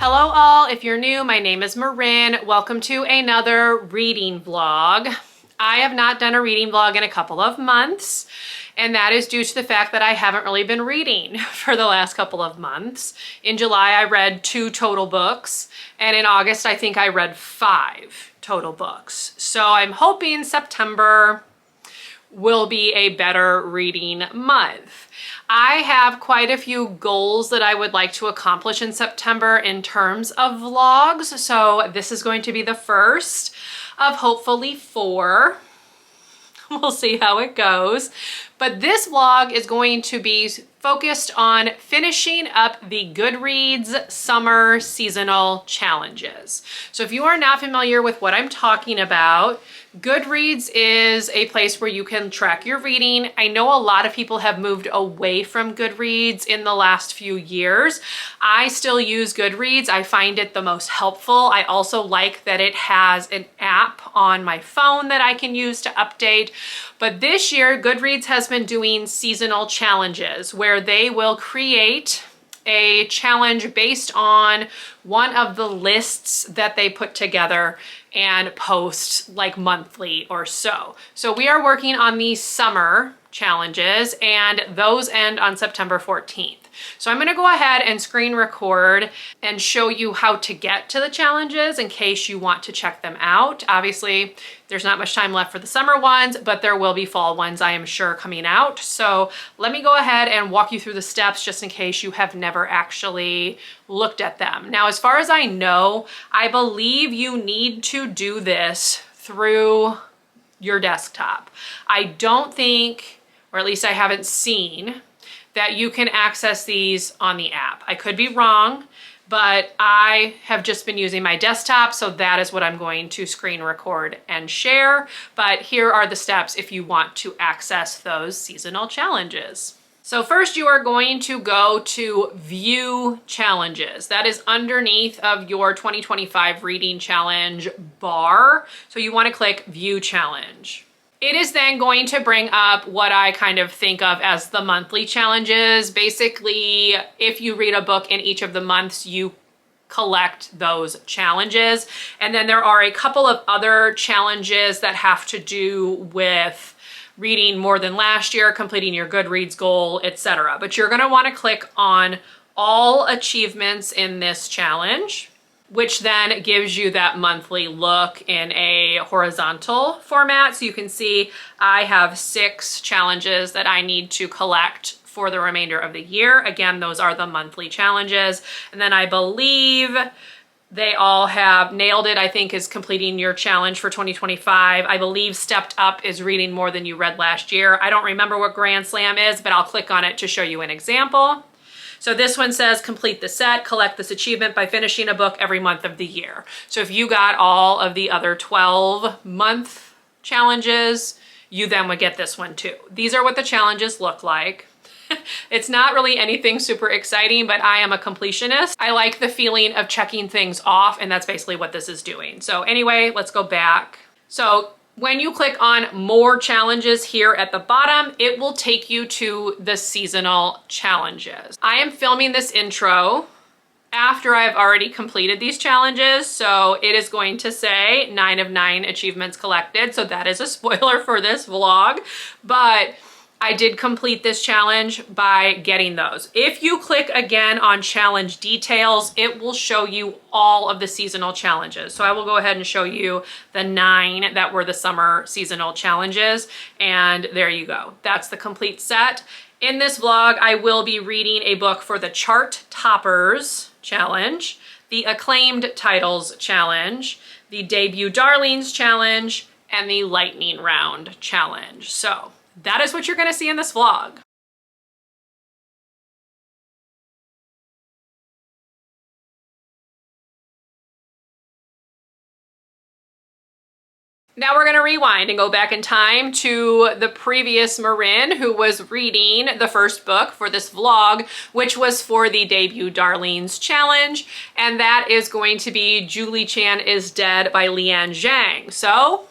Hello all, if you're new, my name is Marin. Welcome to another reading vlog. I have not done a reading vlog in a couple of months, and that is due to the fact that I haven't really been reading for the last couple of months. In July, I read 2 total books, and in August, I think I read 5 total books. So I'm hoping September will be a better reading month. I have quite a few goals that I would like to accomplish in September in terms of vlogs. So this is going to be the first of hopefully 4. We'll see how it goes. But this vlog is going to be focused on finishing up the Goodreads summer seasonal challenges. So if you are not familiar with what I'm talking about, Goodreads is a place where you can track your reading. I know a lot of people have moved away from Goodreads in the last few years. I still use Goodreads. I find it the most helpful. I also like that it has an app on my phone that I can use to update. But this year, Goodreads has been doing seasonal challenges where they will create a challenge based on one of the lists that they put together and post like monthly or so. So we are working on these summer challenges and those end on September 14th. So I'm gonna go ahead and screen record and show you how to get to the challenges in case you want to check them out. Obviously, there's not much time left for the summer ones, but there will be fall ones, I am sure, coming out. So let me go ahead and walk you through the steps just in case you have never actually looked at them. Now, as far as I know, I believe you need to do this through your desktop. I don't think, or at least I haven't seen, that you can access these on the app. I could be wrong, but I have just been using my desktop, so that is what I'm going to screen record and share. But here are the steps if you want to access those seasonal challenges. So first you are going to go to View Challenges. That is underneath of your 2025 Reading Challenge bar. So you want to click View Challenge. It is then going to bring up what I kind of think of as the monthly challenges. Basically, if you read a book in each of the months, you collect those challenges. And then there are a couple of other challenges that have to do with reading more than last year, completing your Goodreads goal, etc. But you're going to want to click on all achievements in this challenge, which then gives you that monthly look in a horizontal format. So you can see I have 6 challenges that I need to collect for the remainder of the year. Again, those are the monthly challenges. And then I believe they all have Nailed It, I think, is completing your challenge for 2025. I believe Stepped Up is reading more than you read last year. I don't remember what Grand Slam is, but I'll click on it to show you an example. So this one says complete the set, collect this achievement by finishing a book every month of the year. So if you got all of the other 12-month challenges, you then would get this one too. These are what the challenges look like. It's not really anything super exciting, but I am a completionist. I like the feeling of checking things off, and that's basically what this is doing. So anyway, let's go back. So when you click on more challenges here at the bottom, it will take you to the seasonal challenges. I am filming this intro after I've already completed these challenges, so it is going to say 9 of 9 achievements collected. So that is a spoiler for this vlog, but I did complete this challenge by getting those. If you click again on challenge details, it will show you all of the seasonal challenges. So I will go ahead and show you the 9 that were the summer seasonal challenges. And there you go. That's the complete set. In this vlog, I will be reading a book for the Chart Toppers challenge, the Acclaimed Titles challenge, the Debut Darlings challenge, and the Lightning Round challenge. So that is what you're going to see in this vlog. Now we're going to rewind and go back in time to the previous Marin who was reading the first book for this vlog, which was for the Debut Darlings challenge. And that is going to be Julie Chan is Dead by Lian Zhang. So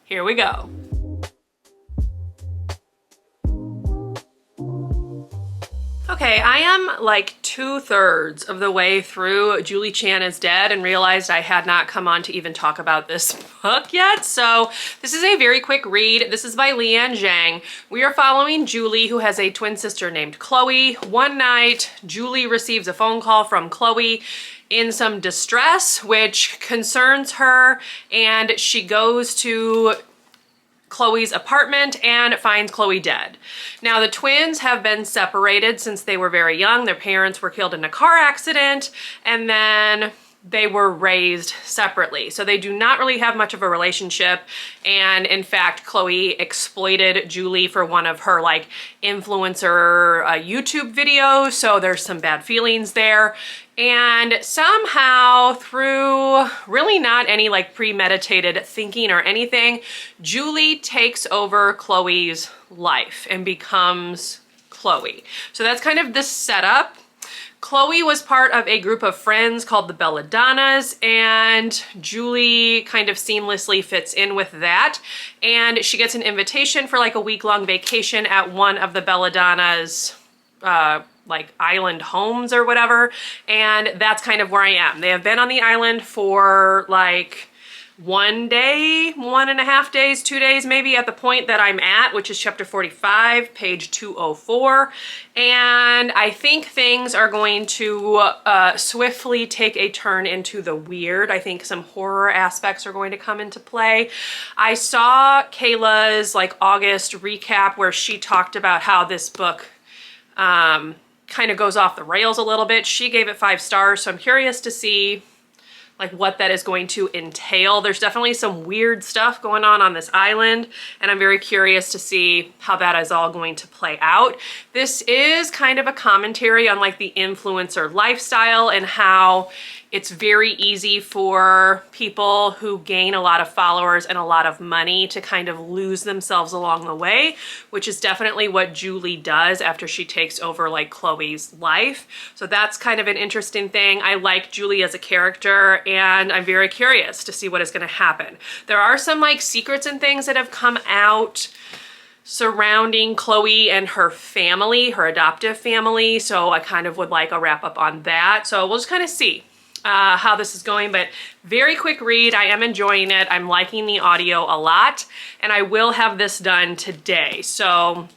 here we go. Okay, I am like 2/3 of the way through Julie Chan is Dead and realized I had not come on to even talk about this book yet. So this is a very quick read. This is by Leanne Zhang. We are following Julie, who has a twin sister named Chloe. One night, Julie receives a phone call from Chloe in some distress, which concerns her, and she goes to Chloe's apartment and finds Chloe dead. Now, the twins have been separated since they were very young. Their parents were killed in a car accident, and then they were raised separately. So they do not really have much of a relationship. And in fact, Chloe exploited Julie for one of her like influencer YouTube videos. So there's some bad feelings there. And somehow through really not any like premeditated thinking or anything, Julie takes over Chloe's life and becomes Chloe. So that's kind of the setup. Chloe was part of a group of friends called the Belladonnas, and Julie kind of seamlessly fits in with that. And she gets an invitation for like a week-long vacation at one of the Belladonnas' like island homes or whatever. And that's kind of where I am. They have been on the island for like 1 day, 1.5 days, 2 days maybe at the point that I'm at, which is chapter 45, page 204. And I think things are going to swiftly take a turn into the weird. I think some horror aspects are going to come into play. I saw Kayla's like August recap where she talked about how this book kind of goes off the rails a little bit. She gave it 5 stars, so I'm curious to see like what that is going to entail. There's definitely some weird stuff going on this island, and I'm very curious to see how that is all going to play out. This is kind of a commentary on like the influencer lifestyle and how it's very easy for people who gain a lot of followers and a lot of money to kind of lose themselves along the way, which is definitely what Julie does after she takes over like Chloe's life. So that's kind of an interesting thing. I like Julie as a character, and I'm very curious to see what is going to happen. There are some like secrets and things that have come out surrounding Chloe and her family, her adoptive family. So I kind of would like a wrap up on that. So we'll just kind of see how this is going, but very quick read. I am enjoying it. I'm liking the audio a lot, and I will have this done today. So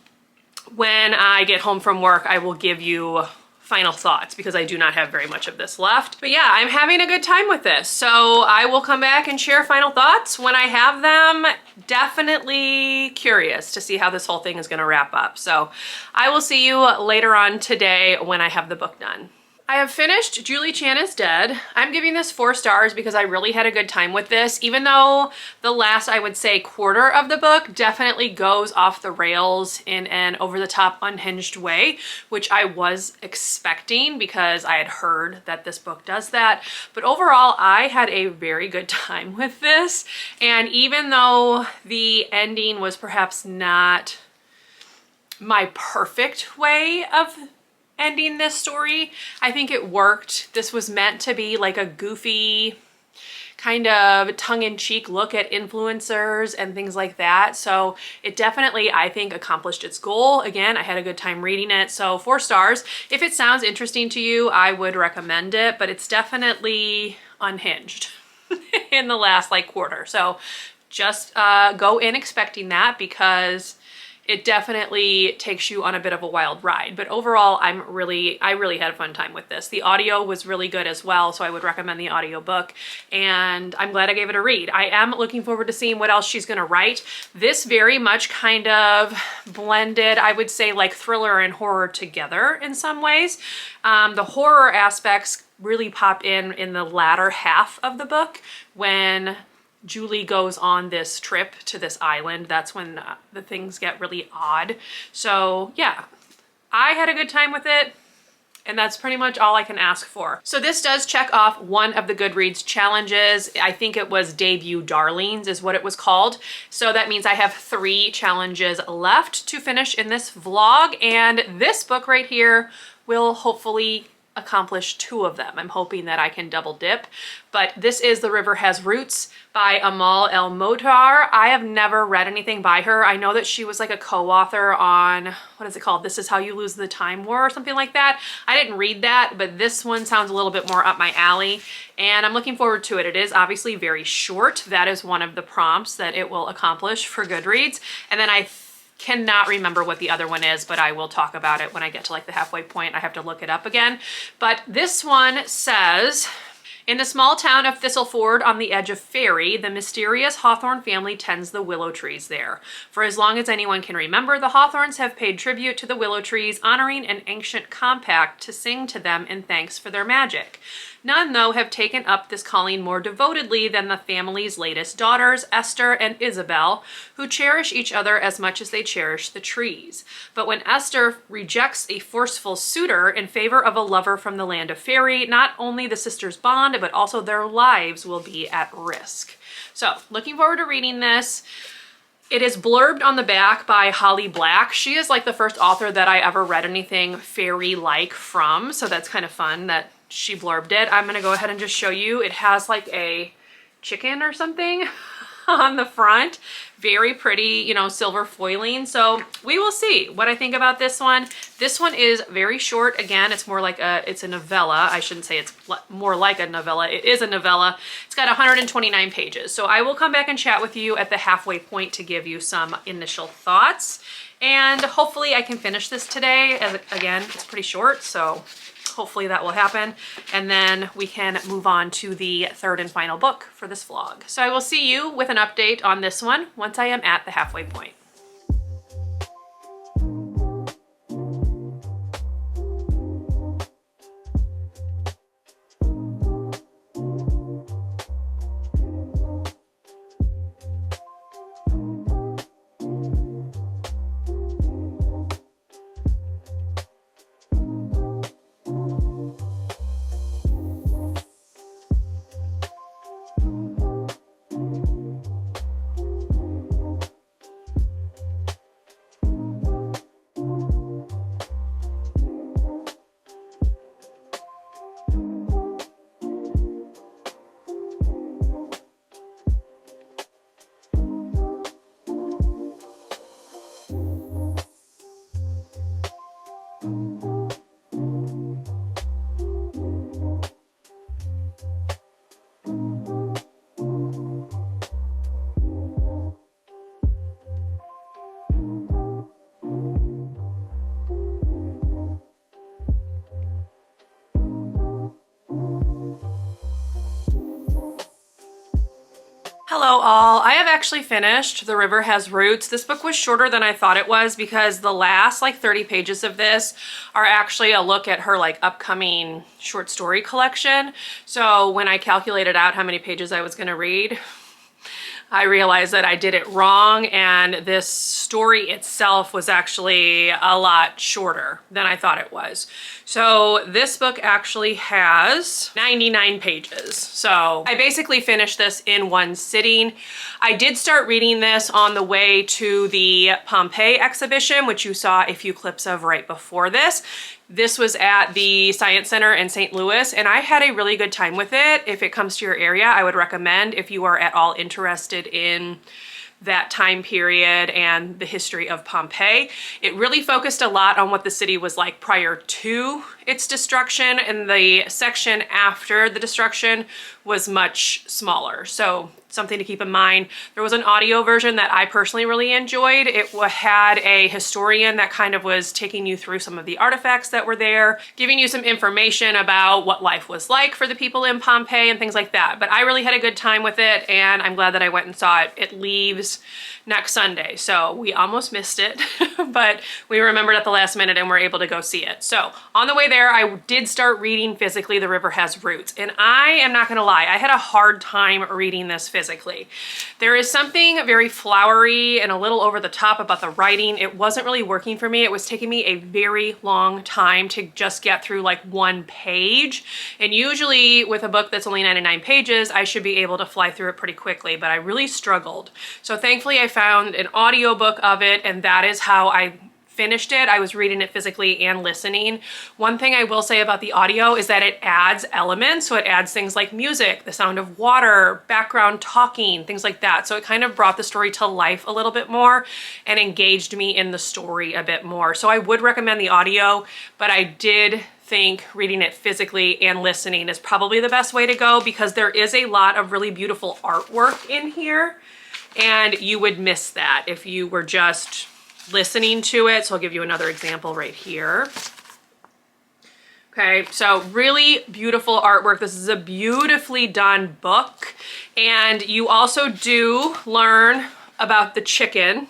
when I get home from work, I will give you final thoughts because I do not have very much of this left. But yeah, I'm having a good time with this. So I will come back and share final thoughts when I have them. Definitely curious to see how this whole thing is going to wrap up. So I will see you later on today when I have the book done. I have finished Julie Chan is Dead. I'm giving this 4 stars because I really had a good time with this, even though the last, I would say, quarter of the book definitely goes off the rails in an over-the-top, unhinged way, which I was expecting because I had heard that this book does that. But overall, I had a very good time with this. And even though the ending was perhaps not my perfect way of ending this story, I think it worked. This was meant to be like a goofy kind of tongue-in-cheek look at influencers and things like that. So it definitely, I think, accomplished its goal. Again, I had a good time reading it. So 4 stars. If it sounds interesting to you, I would recommend it, but it's definitely unhinged in the last like quarter. So just go in expecting that because it definitely takes you on a bit of a wild ride. But overall, I really had a fun time with this. The audio was really good as well, so I would recommend the audiobook, and I'm glad I gave it a read. I am looking forward to seeing what else she's gonna write. This very much kind of blended, I would say, like thriller and horror together in some ways. The horror aspects really pop in the latter half of the book when Julie goes on this trip to this island. That's when the things get really odd. So yeah, I had a good time with it, and that's pretty much all I can ask for. So this does check off one of the Goodreads challenges. I think it was Debut Darlings is what it was called. So that means I have 3 challenges left to finish in this vlog, and this book right here will hopefully accomplish 2 of them. I'm hoping that I can double dip, but this is The River Has Roots by Amal El-Mohtar. I have never read anything by her. I know that she was like a co-author on, what is it called? This Is How You Lose the Time War or something like that. I didn't read that, but this one sounds a little bit more up my alley, and I'm looking forward to it. It is obviously very short. That is one of the prompts that it will accomplish for Goodreads. And then I cannot remember what the other one is, but I will talk about it when I get to like the halfway point. I have to look it up again. But this one says, in the small town of Thistleford on the edge of Fairy, the mysterious Hawthorne family tends the willow trees there. For as long as anyone can remember, the Hawthornes have paid tribute to the willow trees, honoring an ancient compact to sing to them in thanks for their magic. None, though, have taken up this calling more devotedly than the family's latest daughters, Esther and Isabel, who cherish each other as much as they cherish the trees. But when Esther rejects a forceful suitor in favor of a lover from the land of Fairy, not only the sisters bond, but also their lives will be at risk. So, looking forward to reading this. It is blurbed on the back by Holly Black. She is like the first author that I ever read anything fairy-like from, so that's kind of fun that she blurbed it. I'm gonna go ahead and just show you. It has like a chicken or something on the front. Very pretty, you know, silver foiling. So we will see what I think about this one. This one is very short. Again, it's more like it's a novella. I shouldn't say it's more like a novella. It is a novella. It's got 129 pages. So I will come back and chat with you at the halfway point to give you some initial thoughts. And hopefully I can finish this today. As again, it's pretty short, so hopefully that will happen. And then we can move on to the 3rd and final book for this vlog. So I will see you with an update on this one once I am at the halfway point. Hello all, I have actually finished The River Has Roots. This book was shorter than I thought it was because the last like 30 pages of this are actually a look at her like upcoming short story collection. So when I calculated out how many pages I was gonna read, I realized that I did it wrong, and this story itself was actually a lot shorter than I thought it was. So this book actually has 99 pages. So I basically finished this in one sitting. I did start reading this on the way to the Pompeii exhibition, which you saw a few clips of right before this. This was at the Science Center in St. Louis, and I had a really good time with it. If it comes to your area, I would recommend if you are at all interested in that time period and the history of Pompeii. It really focused a lot on what the city was like prior to its destruction, and the section after the destruction was much smaller. So something to keep in mind. There was an audio version that I personally really enjoyed. It had a historian that kind of was taking you through some of the artifacts that were there, giving you some information about what life was like for the people in Pompeii and things like that. But I really had a good time with it, and I'm glad that I went and saw it. It leaves next Sunday, so we almost missed it, but we remembered at the last minute and were able to go see it. So on the way there, I did start reading physically The River Has Roots, and I am not gonna lie, I had a hard time reading this physically. There is something very flowery and a little over the top about the writing. It wasn't really working for me. It was taking me a very long time to just get through like one page, and usually with a book that's only 99 pages, I should be able to fly through it pretty quickly, but I really struggled. So thankfully I found an audiobook of it, and that is how I finished it. I was reading it physically and listening. One thing I will say about the audio is that it adds elements. So it adds things like music, the sound of water, background talking, things like that. So it kind of brought the story to life a little bit more and engaged me in the story a bit more. So I would recommend the audio, but I did think reading it physically and listening is probably the best way to go, because there is a lot of really beautiful artwork in here, and you would miss that if you were just listening to it. So I'll give you another example right here. Okay, so really beautiful artwork. This is a beautifully done book, and you also do learn about the chicken,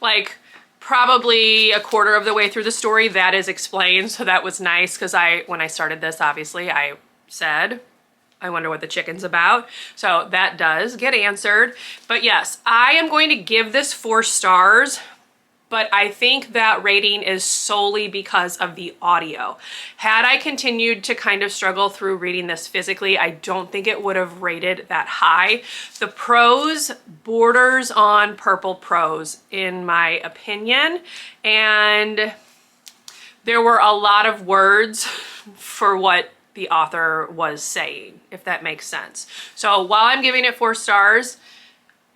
like probably a quarter of the way through the story that is explained. So that was nice, because when I started this, obviously I said, I wonder what the chicken's about. So that does get answered. But yes, I am going to give this 4 stars, but I think that rating is solely because of the audio. Had I continued to kind of struggle through reading this physically, I don't think it would have rated that high. The prose borders on purple prose, in my opinion, and there were a lot of words for what the author was saying, if that makes sense. So while I'm giving it 4 stars,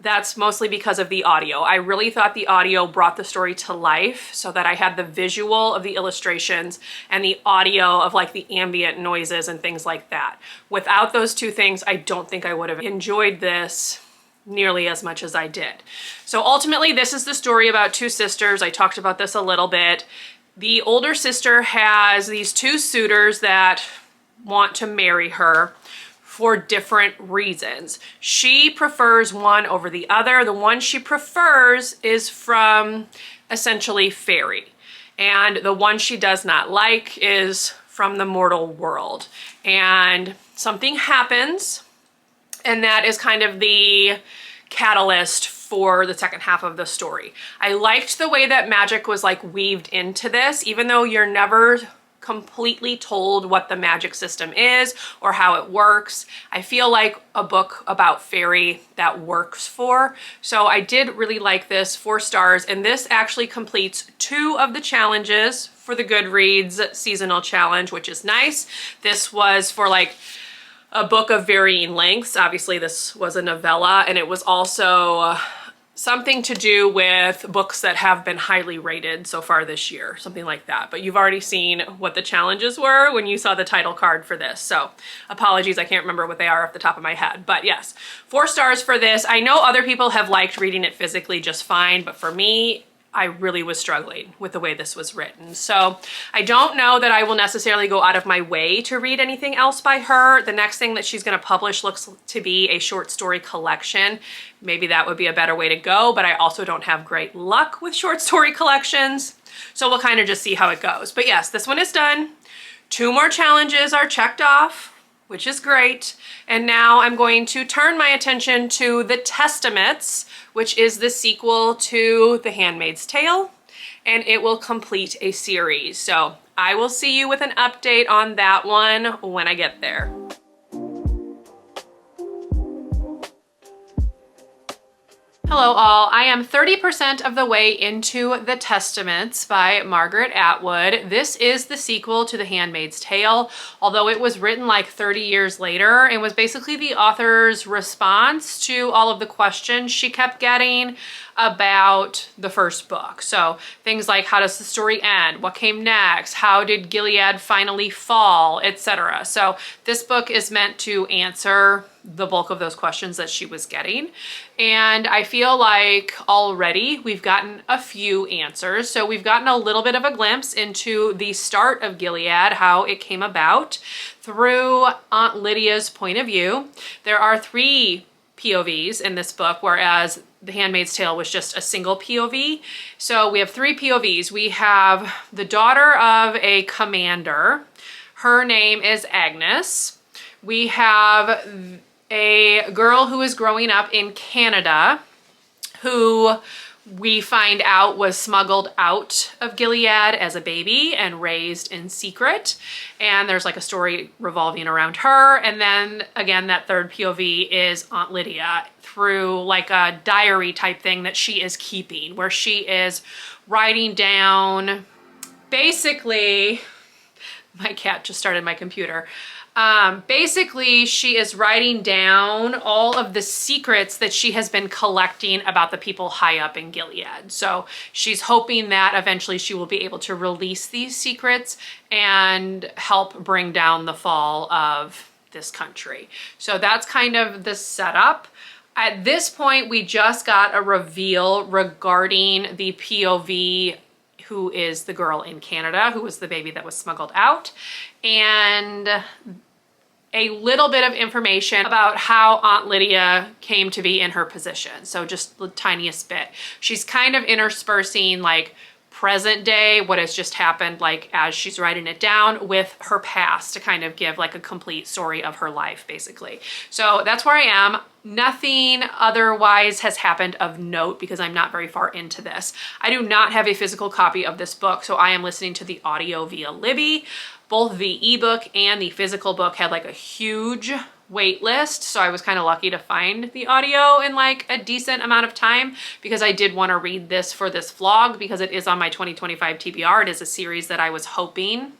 that's mostly because of the audio. I really thought the audio brought the story to life, so that I had the visual of the illustrations and the audio of like the ambient noises and things like that. Without those 2 things, I don't think I would have enjoyed this nearly as much as I did. So ultimately, this is the story about 2 sisters. I talked about this a little bit. The older sister has these 2 suitors that want to marry her for different reasons. She prefers one over the other. The one she prefers is from essentially fairy, and the one she does not like is from the mortal world. And something happens, and that is kind of the catalyst for the second half of the story. I liked the way that magic was like weaved into this, even though you're never completely told what the magic system is or how it works. I feel like a book about fairy that works for. So I did really like this, 4 stars, and this actually completes 2 of the challenges for the Goodreads seasonal challenge, which is nice. This was for like a book of varying lengths. Obviously this was a novella, and it was also something to do with books that have been highly rated so far this year, something like that. But you've already seen what the challenges were when you saw the title card for this. So apologies, I can't remember what they are off the top of my head. But yes, 4 stars for this. I know other people have liked reading it physically just fine, but for me, I really was struggling with the way this was written. So I don't know that I will necessarily go out of my way to read anything else by her. The next thing that she's going to publish looks to be a short story collection. Maybe that would be a better way to go, but I also don't have great luck with short story collections. So we'll kind of just see how it goes. But yes, this one is done. 2 more challenges are checked off, which is great. And now I'm going to turn my attention to The Testaments, which is the sequel to The Handmaid's Tale, and it will complete a series. So I will see you with an update on that one when I get there. Hello all, I am 30% of the way into The Testaments by Margaret Atwood. This is the sequel to The Handmaid's Tale, although it was written like 30 years later and was basically the author's response to all of the questions she kept getting about the first book. So things like, how does the story end? What came next? How did Gilead finally fall? Etc. So this book is meant to answer the bulk of those questions that she was getting. And I feel like already we've gotten a few answers. So we've gotten a little bit of a glimpse into the start of Gilead, how it came about through Aunt Lydia's point of view. There are 3 POVs in this book, whereas The Handmaid's Tale was just a single POV. So we have 3 POVs. We have the daughter of a commander. Her name is Agnes. We have a girl who is growing up in Canada who we find out was smuggled out of Gilead as a baby and raised in secret. And there's like a story revolving around her. And then again, that third POV is Aunt Lydia through like a diary type thing that she is keeping, where she is writing down, basically, my cat just started my computer. Basically, she is writing down all of the secrets that she has been collecting about the people high up in Gilead. So she's hoping that eventually she will be able to release these secrets and help bring down the fall of this country. So that's kind of the setup. At this point, we just got a reveal regarding the POV who is the girl in Canada, who was the baby that was smuggled out, and a little bit of information about how Aunt Lydia came to be in her position. So just the tiniest bit. She's kind of interspersing like present day, what has just happened, like as she's writing it down, with her past to kind of give like a complete story of her life, basically. So that's where I am. Nothing otherwise has happened of note because I'm not very far into this. I do not have a physical copy of this book, so I am listening to the audio via Libby. Both the ebook and the physical book had like a huge wait list, so I was kind of lucky to find the audio in like a decent amount of time because I did want to read this for this vlog because it is on my 2025 TBR. It is a series that I was hoping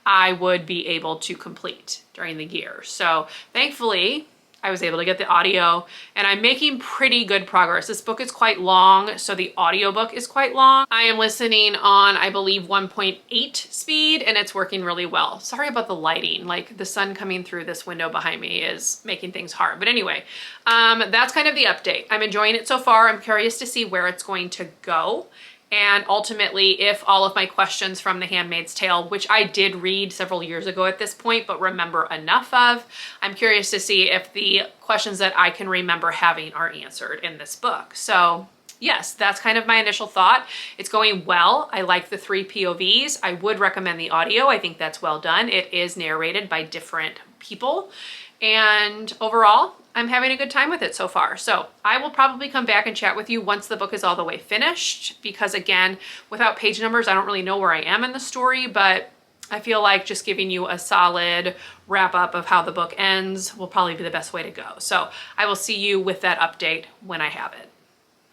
I would be able to complete during the year. So thankfully, I was able to get the audio and I'm making pretty good progress. This book is quite long, so the audiobook is quite long. I am listening on, I believe, 1.8 speed and it's working really well. Sorry about the lighting, like the sun coming through this window behind me is making things hard. But anyway, that's kind of the update. I'm enjoying it so far. I'm curious to see where it's going to go. And ultimately, if all of my questions from The Handmaid's Tale, which I did read several years ago at this point, but remember enough of, I'm curious to see if the questions that I can remember having are answered in this book. So yes, that's kind of my initial thought. It's going well. I like the 3 POVs. I would recommend the audio. I think that's well done. It is narrated by different people. And overall, I'm having a good time with it so far. So I will probably come back and chat with you once the book is all the way finished, because again, without page numbers, I don't really know where I am in the story, but I feel like just giving you a solid wrap up of how the book ends will probably be the best way to go. So I will see you with that update when I have it.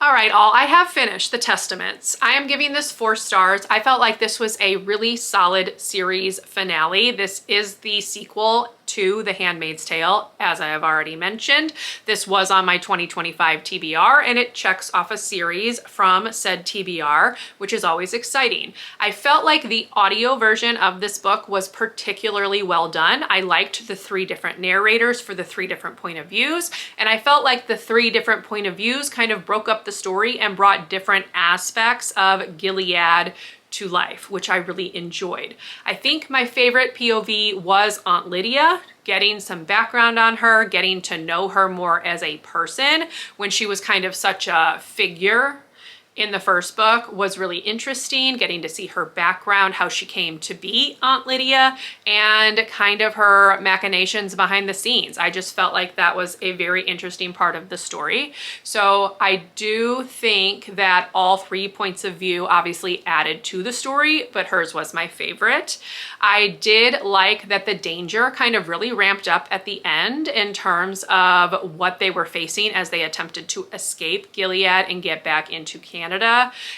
All right, all, I have finished The Testaments. I am giving this 4 stars. I felt like this was a really solid series finale. This is the sequel to The Handmaid's Tale, as I have already mentioned. This was on my 2025 TBR, and it checks off a series from said TBR, which is always exciting. I felt like the audio version of this book was particularly well done. I liked the 3 different narrators for the 3 different point of views, and I felt like the 3 different point of views kind of broke up the story and brought different aspects of Gilead to life, which I really enjoyed. I think my favorite POV was Aunt Lydia, getting some background on her, getting to know her more as a person when she was kind of such a figure in the first book was really interesting. Getting to see her background, how she came to be Aunt Lydia, and kind of her machinations behind the scenes. I just felt like that was a very interesting part of the story. So I do think that all 3 points of view obviously added to the story, but hers was my favorite. I did like that the danger kind of really ramped up at the end in terms of what they were facing as they attempted to escape Gilead and get back into Canada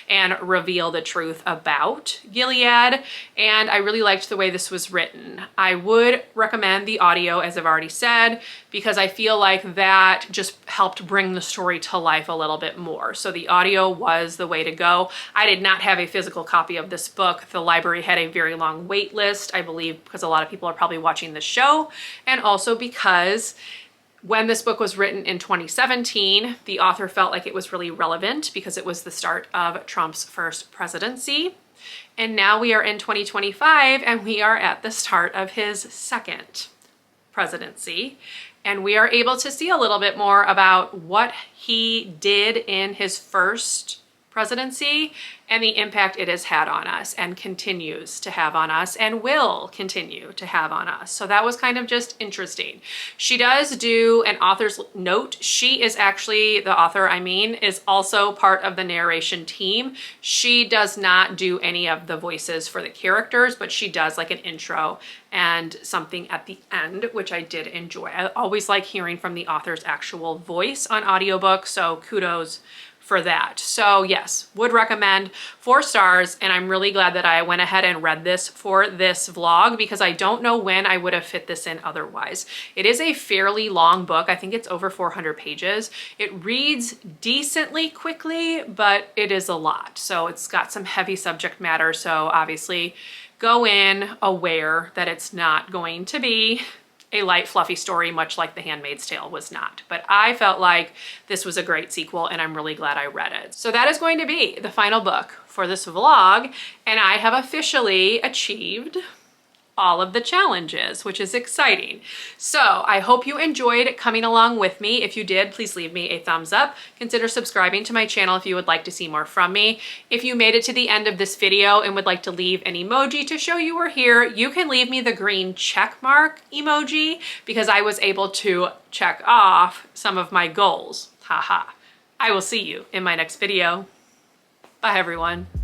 and reveal the truth about Gilead. And I really liked the way this was written. I would recommend the audio, as I've already said, because I feel like that just helped bring the story to life a little bit more. So the audio was the way to go. I did not have a physical copy of this book. The library had a very long wait list, I believe, because a lot of people are probably watching the show, and also because when this book was written in 2017, the author felt like it was really relevant because it was the start of Trump's first presidency. And now we are in 2025 and we are at the start of his second presidency. And we are able to see a little bit more about what he did in his first presidency and the impact it has had on us and continues to have on us and will continue to have on us. So that was kind of just interesting. She does do an author's note. She is actually, the author, is also part of the narration team. She does not do any of the voices for the characters, but she does like an intro and something at the end, which I did enjoy. I always like hearing from the author's actual voice on audiobook, so kudos for that. So yes, would recommend, 4 stars, and I'm really glad that I went ahead and read this for this vlog because I don't know when I would have fit this in otherwise. It is a fairly long book. I think it's over 400 pages. It reads decently quickly, but it is a lot. So it's got some heavy subject matter. So obviously go in aware that it's not going to be a light, fluffy story, much like The Handmaid's Tale was not. But I felt like this was a great sequel and I'm really glad I read it. So that is going to be the final book for this vlog, and I have officially achieved all of the challenges, which is exciting. So I hope you enjoyed coming along with me. If you did, please leave me a thumbs up. Consider subscribing to my channel if you would like to see more from me. If you made it to the end of this video and would like to leave an emoji to show you were here, you can leave me the green check mark emoji because I was able to check off some of my goals. Haha. I will see you in my next video. Bye everyone.